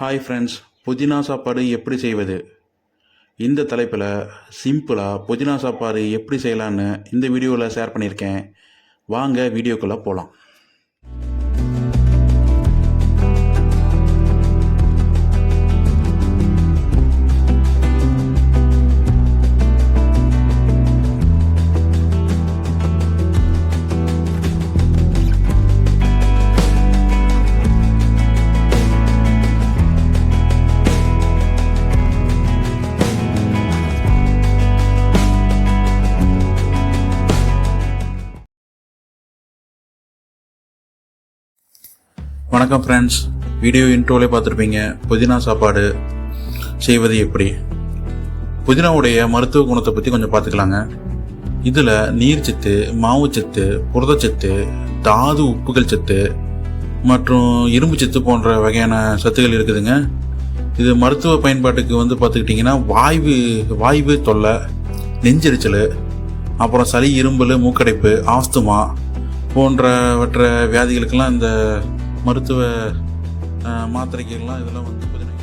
Hi friends, புதினா சாப்பாடு எப்படி செய்வது? இந்த தலைப்பில் சிம்பிளாக புதினா சாப்பாடு எப்படி செய்யலான்னு இந்த வீடியோவில் ஷேர் பண்ணியிருக்கேன். வாங்க வீடியோக்குள்ளே போகலாம். வணக்கம் ஃப்ரெண்ட்ஸ், வீடியோ இன்ட்ரோலே பார்த்துருப்பீங்க. புதினா சாப்பாடு செய்வது எப்படி. புதினாவுடைய மருத்துவ குணத்தை பற்றி கொஞ்சம் பார்த்துக்கலாங்க. இதில் நீர்ச்சத்து, மாவுச்சத்து, புரதச்சத்து, தாது உப்புகள் சத்து மற்றும் இரும்பு சத்து போன்ற வகையான சத்துக்கள் இருக்குதுங்க. இது மருத்துவ பயன்பாட்டுக்கு பார்த்துக்கிட்டிங்கன்னா வாய்வு தொல்லை, நெஞ்செரிச்சல், அப்புறம் சளி, இரும்பல், மூக்கடைப்பு, ஆஸ்துமா போன்றவற்ற வியாதிகளுக்கெல்லாம் இந்த மருத்துவ மாத்திரைகள்லாம் இதெல்லாம் புதினா.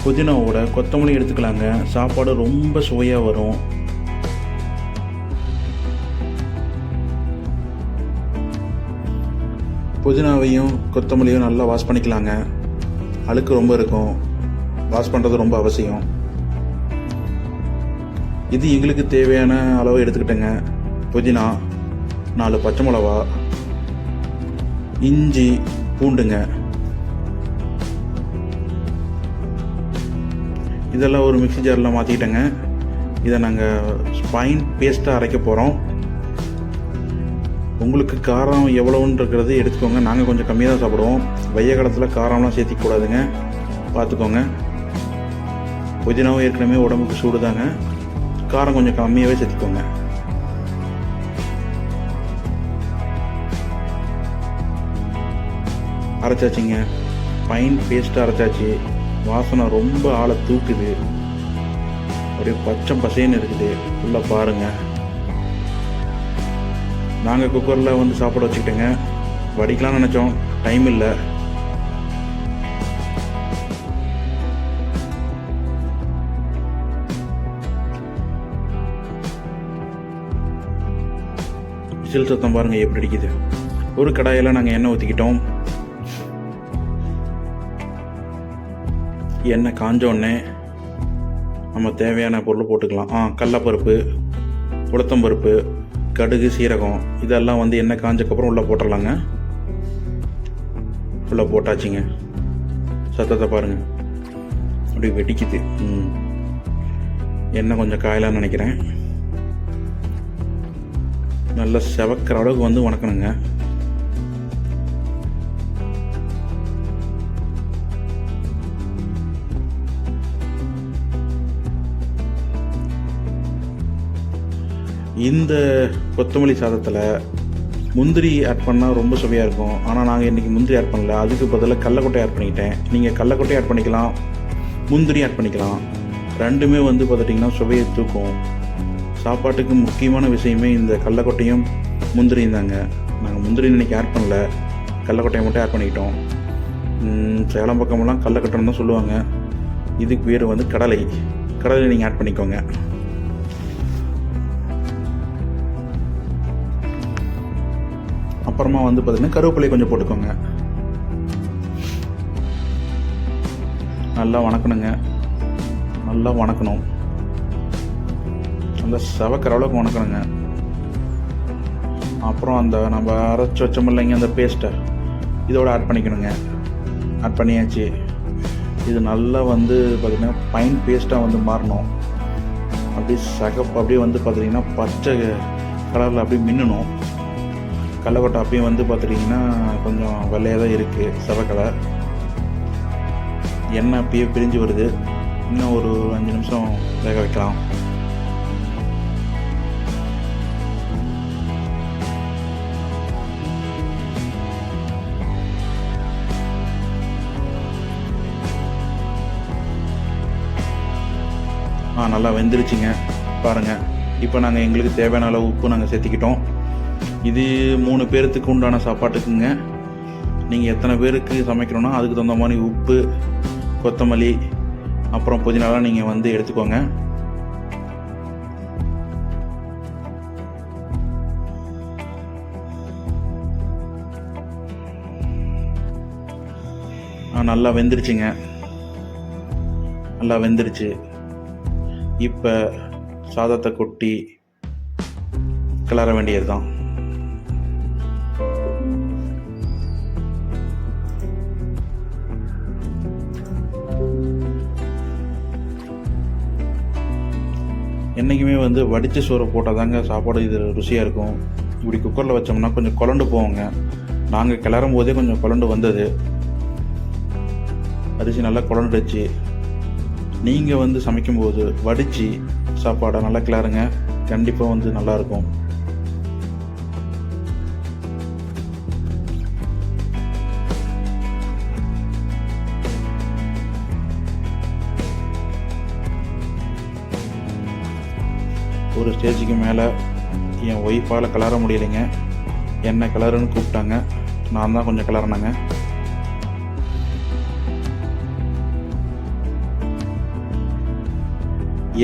புதினாவோட கொத்தமல்லி எடுத்துக்கலாங்க. சாப்பாடு ரொம்ப சுவையாக வரும். புதினாவையும் கொத்தமல்லியும் நல்லா வாஷ் பண்ணிக்கலாங்க. அழுக்கு ரொம்ப இருக்கும், வாஷ் பண்ணுறது ரொம்ப அவசியம். இது எங்களுக்கு தேவையான அளவு எடுத்துக்கிட்டேங்க. புதினா, 4 பச்சை மிளகா, இஞ்சி, பூண்டுங்க, இதெல்லாம் ஒரு மிக்ஸி ஜாரில் மாற்றிக்கிட்டேங்க. இதை நாங்கள் ஃபைன் பேஸ்ட்டாக அரைக்க போகிறோம். உங்களுக்கு காரம் எவ்வளோன்னு இருக்கிறது எடுத்துக்கோங்க. நாங்கள் கொஞ்சம் கம்மியாக தான் சாப்பிடுவோம். வெய்ய காலத்தில் காரம்லாம் சேர்த்திக்கூடாதுங்க, பார்த்துக்கோங்க. புதினாவும் ஏற்கனவே உடம்புக்கு சூடு தாங்க. காரம் கொஞ்சம் கம்மியாகவே சேர்த்திக்கோங்க. அரைச்சாச்சிங்க, ஃபைன் பேஸ்ட்டாக அரைச்சாச்சு. வாசனை ரொம்ப ஆளை தூக்குது, அப்படியே பச்சை பசேன்னு இருக்குது. ஃபுல்லாக பாருங்கள். நாங்கள் குக்கரில் சாப்பாடு வச்சுக்கிட்டேங்க. வடிக்கலாம்னு நினச்சோம், டைம் இல்லை. விசில் சத்தம் பாருங்கள் எப்படி அடிக்குது. ஒரு கடாயில் நாங்கள் எண்ணெய் ஊற்றிக்கிட்டோம். எண்ணெய் காஞ்சோடனே நம்ம தேவையான பொருள் போட்டுக்கலாம். கடலைப்பருப்பு, உளுத்தம்பருப்பு, கடுகு, சீரகம் இதெல்லாம் எண்ணெய் காஞ்சக்கப்புறம் உள்ளே போட்டுடலாங்க. உள்ளே போட்டாச்சுங்க. சத்தத்தை பாருங்கள், அப்படி வெடிக்குது. எண்ணெய் கொஞ்சம் காயலான்னு நினைக்கிறேன். நல்லா செவக்கிற அளவுக்கு வணக்கணுங்க. இந்த கொத்தமல்லி சாதத்தில் முந்திரி ஆட் பண்ணால் ரொம்ப சுவையாக இருக்கும். ஆனால் நாங்கள் இன்றைக்கி முந்திரி ஆட் பண்ணல. அதுக்கு பதிலாக கடலக்கொட்டை ஆட் பண்ணிக்கிட்டேன். நீங்கள் கடலக்கொட்டை ஆட் பண்ணிக்கலாம், முந்திரி ஆட் பண்ணிக்கலாம். ரெண்டுமே பார்த்துட்டிங்கன்னா சுவையை தூக்கும். சாப்பாட்டுக்கு முக்கியமான விஷயமே இந்த கடலக்கொட்டையும் முந்திரியும் தாங்க. நாங்கள் முந்திரி இன்றைக்கி ஆட் பண்ணல, கடலக்கொட்டையை மட்டும் ஆட் பண்ணிக்கிட்டோம். சேலம் பக்கமெல்லாம் கடலக்கொட்டைன்னு தான் சொல்லுவாங்க. இதுக்கு பேர் கடலை நீங்கள் ஆட் பண்ணிக்கோங்க. அப்புறமா பார்த்திங்கன்னா கருவேப்பிலை கொஞ்சம் போட்டுக்கோங்க. நல்லா வணக்கணுங்க. நல்லா வணக்கணும், நல்லா செவக்கிற அளவுக்கு வணக்கணுங்க. அப்புறம் அந்த நம்ம அரைச்சி வச்சோமில்லைங்க அந்த பேஸ்ட்டை இதோட ஆட் பண்ணிக்கணுங்க. ஆட் பண்ணியாச்சு. இது நல்லா பார்த்திங்கன்னா ஃபைன் பேஸ்ட்டாக மாறணும். அப்படியே சகப்பு, அப்படியே பார்த்திங்கன்னா பச்சை கலரில் அப்படியே மின்னணும். கடலக்கொட்டை அப்பயும் பார்த்துட்டிங்கன்னா கொஞ்சம் வெள்ளையாக தான் இருக்குது, செவக்கலை. எண்ணெய் அப்பயே பிரிஞ்சு வருது. இன்னும் ஒரு 5 நிமிஷம் வேக வைக்கலாம். நல்லா வெந்துருச்சுங்க பாருங்கள். இப்போ நாங்கள் எங்களுக்கு தேவையான அளவு உப்பு நாங்கள் சேர்த்திக்கிட்டோம். இது 3 பேர்த்துக்கு உண்டான சாப்பாட்டுக்குங்க. நீங்கள் எத்தனை பேருக்கு சமைக்கணும்னா அதுக்கு தகுந்த மாதிரி உப்பு, கொத்தமல்லி, அப்புறம் புதினாலாம் நீங்கள் எடுத்துக்கோங்க. நல்லா வெந்துருச்சுங்க. நல்லா வெந்துருச்சு. இப்போ சாதத்தை கொட்டி கிளற வேண்டியது தான். என்றைக்குமே வடித்த சோறை போட்டால் தாங்க சாப்பாடு இது ருசியாக இருக்கும். இப்படி குக்கரில் வச்சோம்னா கொஞ்சம் குழண்டு போவோங்க. நாங்கள் கிளறும் போதே கொஞ்சம் குழண்டு வந்தது. அரிசி நல்லா குழண்டுச்சு. நீங்கள் சமைக்கும்போது வடித்து சாப்பாடை நல்லா கிளறுங்க. கண்டிப்பாக நல்லாயிருக்கும். ஒரு ஸ்டேஜுக்கு மேலே என் ஒய்ஃபால் கிளற முடியலைங்க. என்ன கிளறுன்னு கூப்பிட்டாங்க. நான் தான் கொஞ்சம் கிளறினேங்க.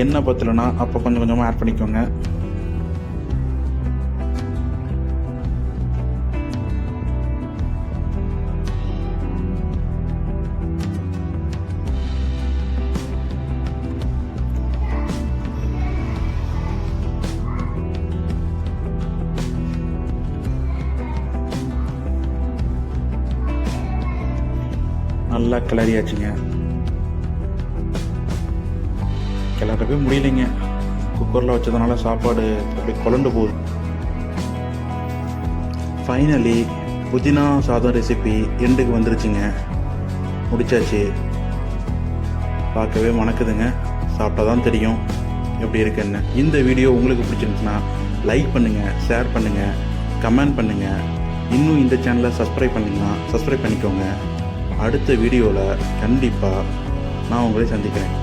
எண்ணெய் பத்தலைன்னா அப்போ கொஞ்சம் கொஞ்சமாக ஆட் பண்ணிக்கோங்க. நல்லா கிளறியாச்சுங்க. கிளறவே முடியலைங்க. குக்கரில் வச்சதுனால சாப்பாடு அப்படியே குழண்டு போகுது. ஃபைனலி புதினா சாதம் ரெசிபி எண்டுக்கு வந்துருச்சுங்க. முடிச்சாச்சு. பார்க்கவே மணக்குதுங்க. சாப்பிட்டா தான் தெரியும் எப்படி இருக்குன்னு. இந்த வீடியோ உங்களுக்கு பிடிச்சிருந்துச்சுன்னா லைக் பண்ணுங்கள், ஷேர் பண்ணுங்கள், கமெண்ட் பண்ணுங்கள். இன்னும் இந்த சேனலை சப்ஸ்கிரைப் பண்ணிங்கன்னா சப்ஸ்கிரைப் பண்ணிக்கோங்க. அடுத்த வீடியோவில் கண்டிப்பாக நான் உங்களை சந்திக்கிறேன்.